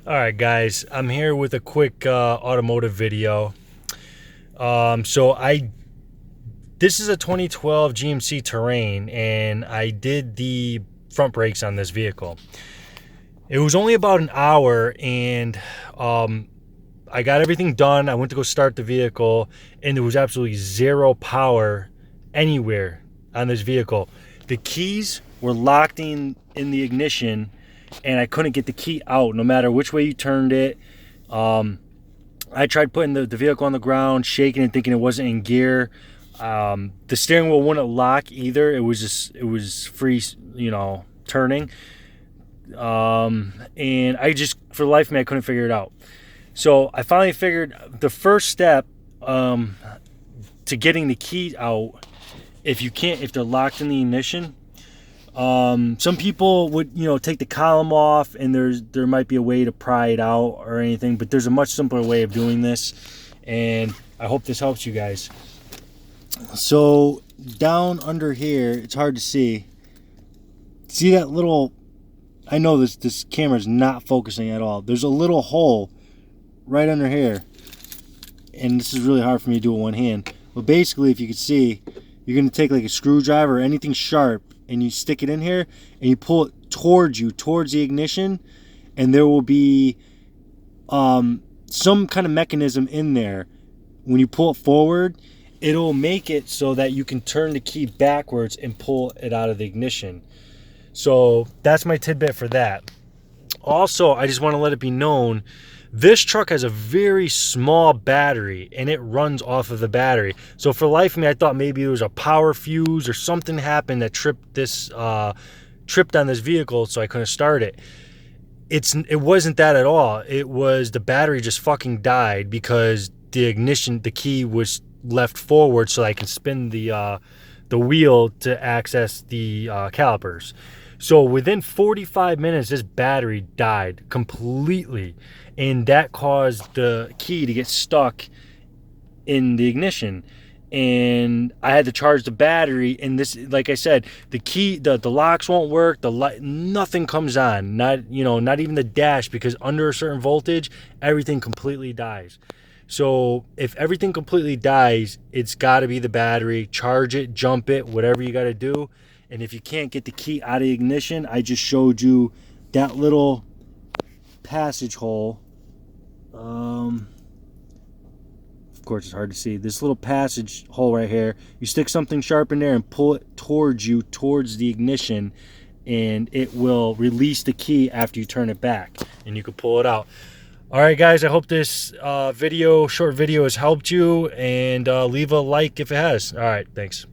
All right, guys, I'm here with a quick automotive video. This is a 2012 GMC Terrain, and I did the front brakes on this vehicle. It was only about an hour, and I got everything done. I went to go start the vehicle, and there was absolutely zero power anywhere on this vehicle. The keys were locked in the ignition, and I couldn't get the key out no matter which way you turned it. I tried putting the vehicle on the ground, shaking it, thinking it wasn't in gear. The steering wheel wouldn't lock either. It was free, turning. And I just, for the life of me, I couldn't figure it out. So I finally figured the first step to getting the key out, if they're locked in the ignition. Some people would, take the column off, and there might be a way to pry it out or anything, but there's a much simpler way of doing this, and I hope this helps you guys. So down under here, it's hard to see that little, I know this camera is not focusing at all. There's a little hole right under here, and this is really hard for me to do with one hand, but basically, if you can see, you're going to take like a screwdriver or anything sharp, and you stick it in here, and you pull it towards the ignition, and there will be some kind of mechanism in there. When you pull it forward, it'll make it so that you can turn the key backwards and pull it out of the ignition. So that's my tidbit for that. Also, I just want to let it be known, this truck has a very small battery, and it runs off of the battery. So for the life of me, I thought maybe there was a power fuse or something happened that tripped on this vehicle, so I couldn't start it. It wasn't that at all. It was the battery just fucking died because the key was left forward so I can spin the wheel to access the calipers. So within 45 minutes, this battery died completely, and that caused the key to get stuck in the ignition. And I had to charge the battery, and this, like I said, the key, the locks won't work, the light, nothing comes on, not even the dash, because under a certain voltage, everything completely dies. So if everything completely dies, it's got to be the battery. Charge it, jump it, whatever you got to do. And if you can't get the key out of the ignition, I just showed you that little passage hole. Of course, it's hard to see. This little passage hole right here. You stick something sharp in there and pull it towards the ignition, and it will release the key after you turn it back, and you can pull it out. All right, guys, I hope this short video has helped you, and leave a like if it has. All right, thanks.